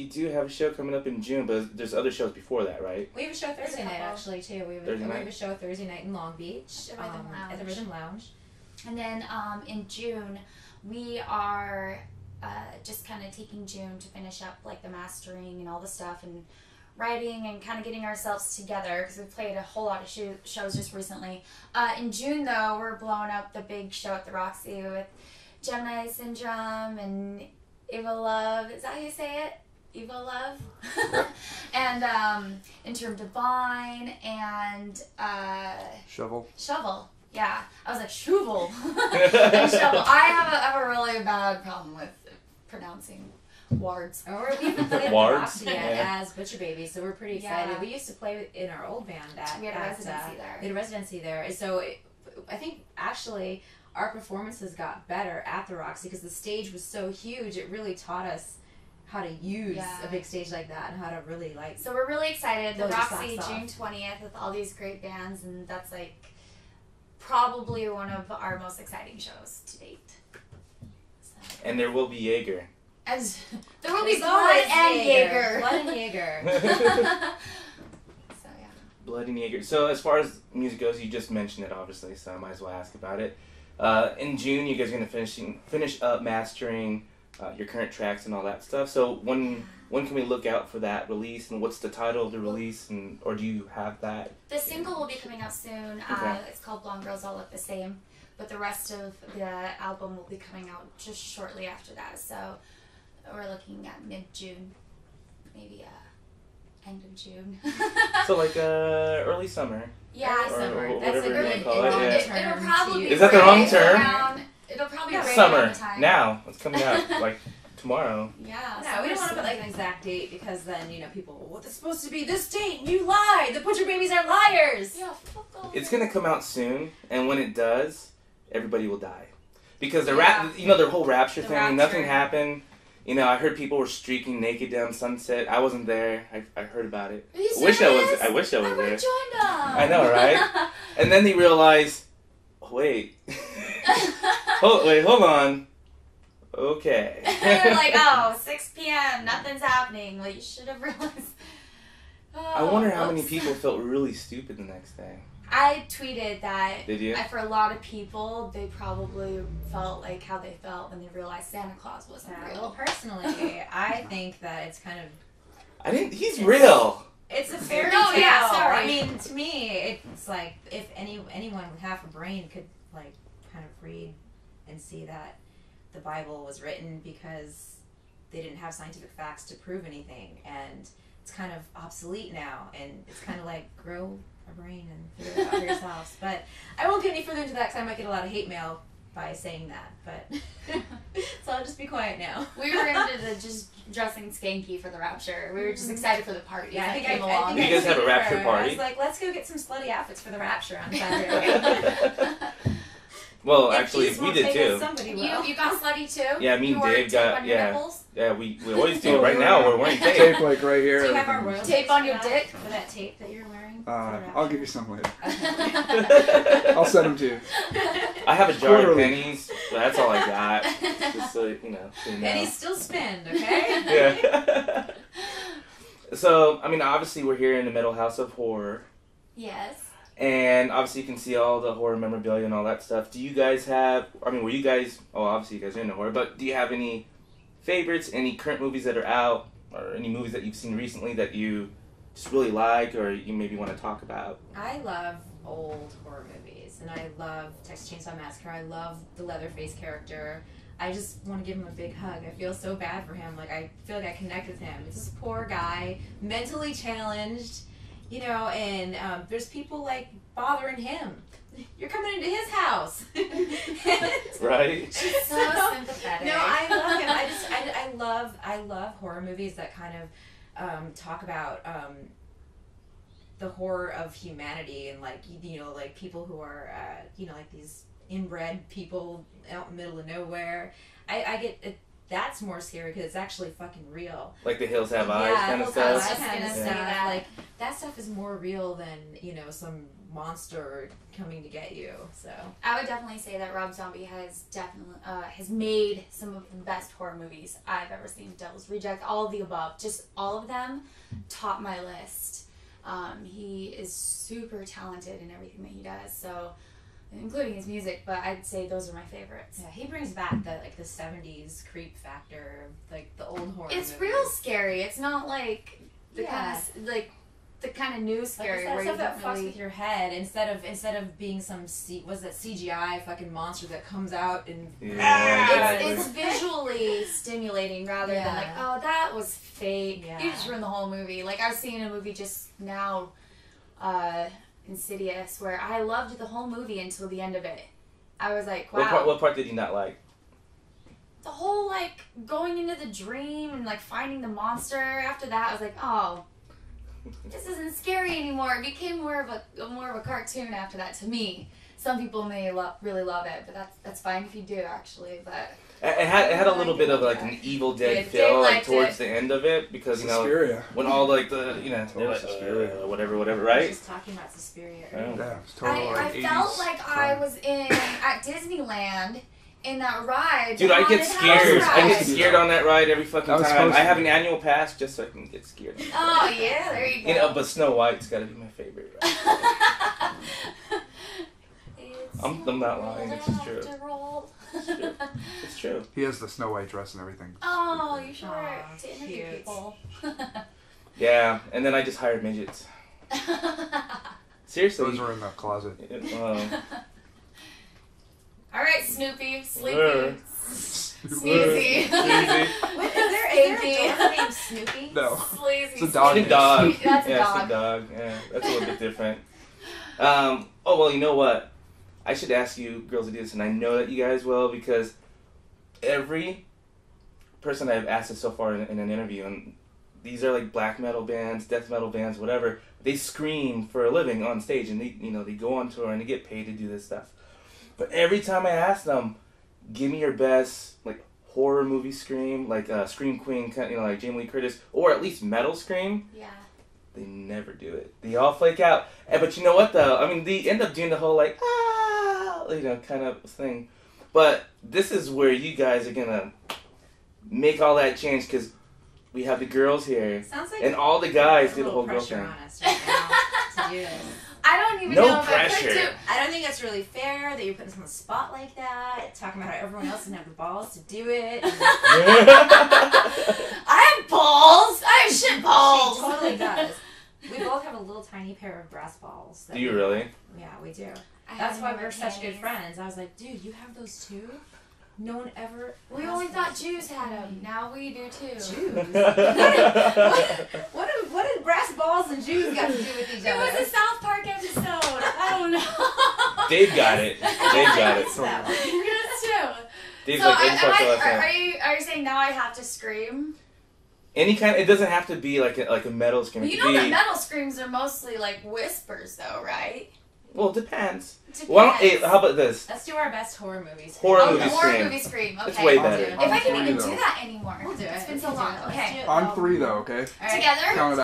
you do have a show coming up in June, but there's other shows before that, right? We have a show Thursday night, actually, too. We have a show Thursday night in Long Beach at the Rhythm Lounge. And then in June, we are just kind of taking June to finish up like the mastering and all the stuff and writing and kind of getting ourselves together because we've played a whole lot of shows just recently. In June, though, we're blowing up the big show at the Roxy with Gemini Syndrome and Evil Love. Is that how you say it? Evil Love? And Interim Divine and Shovel. Yeah, I was like, Shuvel. And Shovel. I have a really bad problem with pronouncing words. Or we haven't played at the Roxy yet as Butcher Baby, so we're pretty excited. Yeah. We used to play in our old band we had a residency there. We had a residency there. So I think actually our performances got better at the Roxy because the stage was so huge. It really taught us how to use a big stage like that and how to really like. So we're really excited. The Roxy, June 20th, with all these great bands, and that's like probably one of our most exciting shows to date. So. And there will be Jaeger. As there will be blood and Jaeger. Blood and Jaeger. So yeah. Blood and Jaeger. So as far as music goes, you just mentioned it obviously, so I might as well ask about it. In June, you guys are gonna finish up mastering your current tracks and all that stuff. So when can we look out for that release, and what's the title of the release, and or do you have that? The single will be coming out soon. It's called Blonde Girls All Look the Same, but the rest of the album will be coming out just shortly after that. So we're looking at mid-June, maybe end of June. So like early summer. Yeah, early summer. Or That's whatever like you call it. It'll probably be Is that the wrong term? It'll probably be right summer around the time. now. It's coming out like tomorrow. Yeah. No, we don't want to put like an exact date because then people, well, it's supposed to be this date. You lied. The Butcher Babies are liars. Yeah. Fuck off. It's gonna come out soon, and when it does, everybody will die because the whole rapture thing. Nothing happened. I heard people were streaking naked down Sunset. I wasn't there. I heard about it. Are you I wish I was I there. would join them. I know, right? And then they realized, wait, hold on. Okay. They're like, 6 p.m. Nothing's happening. Well, you should have realized. I wonder how many people felt really stupid the next day. I tweeted that. Did you? For a lot of people, they probably felt like how they felt when they realized Santa Claus wasn't real. Well, personally, I think that it's kind of. He's real. It's a fairy No, tale. yeah, sorry. I mean, to me, it's like if anyone with half a brain could like kind of read and see that the Bible was written because they didn't have scientific facts to prove anything, and it's kind of obsolete now, and it's kind of like grow a brain and figure it out for yourselves. But I won't get any further into that because I might get a lot of hate mail by saying that, but so I'll just be quiet now. We were into just dressing skanky for the rapture. We were just excited for the party. Yeah, I think came along. You guys have a rapture party? I was like, let's go get some slutty outfits for the rapture on Saturday. Well, actually, we did too. You got slutty too? Yeah, me and Dave got nipples? Yeah, we always do. Right now, we're wearing tape. Tape like right here. Do you have our royalties tape on your dick? For that tape that you're wearing? I'll give you some later. Okay. I'll send them to you. I have a jar of pennies, but that's all I got. Just so you know. Pennies still spend, okay? Yeah. So, I mean, obviously, we're here in the Metal House of Horror. Yes. And obviously you can see all the horror memorabilia and all that stuff. Do you guys have, were you guys, obviously you guys are into horror, but do you have any favorites, any current movies that are out, or any movies that you've seen recently that you just really like, or you maybe want to talk about? I love old horror movies, and I love Texas Chainsaw Massacre. I love the Leatherface character. I just want to give him a big hug. I feel so bad for him. Like, I feel like I connect with him. It's this poor guy, mentally challenged, and there's people like bothering him. You're coming into his house. Right? She's so sympathetic. No, I love him. I love horror movies that kind of talk about the horror of humanity and like people who are like these inbred people out in the middle of nowhere. I get that's more scary because it's actually fucking real. Like The Hills Have Eyes kind of Hills Have stuff. Eyes. That kind of Yeah. stuff. Like that stuff is more real than some monster coming to get you. So I would definitely say that Rob Zombie has has made some of the best horror movies I've ever seen. Devil's Reject, all of the above, just all of them top my list. He is super talented in everything that he does, so including his music, but I'd say those are my favorites. yeah, he brings back the 70s creep factor, like the old horror. It's movies. real scary. It's not like the Yeah. the kind of new scary Like where it's you that stuff don't that fucks really. with your head instead of being some CGI fucking monster that comes out and It's visually stimulating rather than like, Yeah. oh, that was fake. Yeah. You just ruined the whole movie. Like I was seeing a movie just now, Insidious, where I loved the whole movie until the end of it. I was like, wow. What part did you not like? The whole like going into the dream and like finding the monster. After that, I was like, oh, this isn't scary anymore. It became more of a cartoon after that to me. Some people may really love it, but that's fine if you do actually. But It had a little bit of like an Evil Dead Yeah, feel Dave like liked towards it. the end of it because Suspiria. when all like the they're like Suspiria. whatever I was right. just talking about Suspiria. Yeah. earlier. Yeah, it's totally I like felt 80s like I crime. was at Disneyland in that ride. Dude, the I get haunted scared. house I get ride. scared on that ride every fucking That was time. supposed I to have be. an annual pass just so I can get scared. Oh yeah, there you go. But Snow White's got to be my favorite. Right? I'm not lying, it's just true. After all. It's true. He has the Snow White dress and everything. Oh, you sure? Aw, To interview cute. people. Yeah, and then I just hired midgets. Seriously. Those are in the closet. All right, Snoopy, Sleepy, Where? Sneezy, Wait, is there a dog named Snoopy? No. Sleazy. It's a dog. Snoop Dogg. That's a Yeah, dog. Snoop Dogg. Yeah, that's a little bit different. Oh, well, you know what? I should ask you girls to do this, and I know that you guys will, because every person I've asked this so far in an interview, and these are like black metal bands, death metal bands, whatever, they scream for a living on stage, and they go on tour, and they get paid to do this stuff. But every time I ask them, give me your best, like, horror movie scream, like Scream Queen, like Jamie Lee Curtis, or at least metal scream, Yeah. they never do it. They all flake out. But you know what, though? I mean, they end up doing the whole, like, kind of thing. But this is where you guys are going to make all that change, because we have the girls here, Sounds like and all the guys a do the little whole girl pressure thing. on us right now to do this. I don't even No know if I could pressure. do. I don't think that's really fair that you're putting us on the spot like that, talking about how everyone else doesn't have the balls to do it. I have balls. I have shit balls. She totally does. We both have a little tiny pair of brass balls. Do you really? Yeah, we do. I That's have why them in we're my such good panties. friends. I was like, dude, you have those too? No one ever. We has only thought those. Jews had them. Now we do too. Jews. What did brass balls and Jews got to do with each It other? was a South Park episode. I don't know. Dave got it. Dave got it. That one. Yes, too. Dave's So like, I just watched the last are night. you saying now I have to scream? Any kind. It doesn't have to be like a metal scream. It You could know be, the metal screams are mostly like whispers, though, right? Well, it depends. Depends. Why don't, hey, how about this? Let's do our best horror movies. Horror Oh, movie the horror scream. movie scream. Okay. It's way I'll better. do it. If I can On even three, do though. that anymore. We'll do it. It's been We so can do long. it. Let's Okay. do it. On 3 though, okay? All right. Together? Count it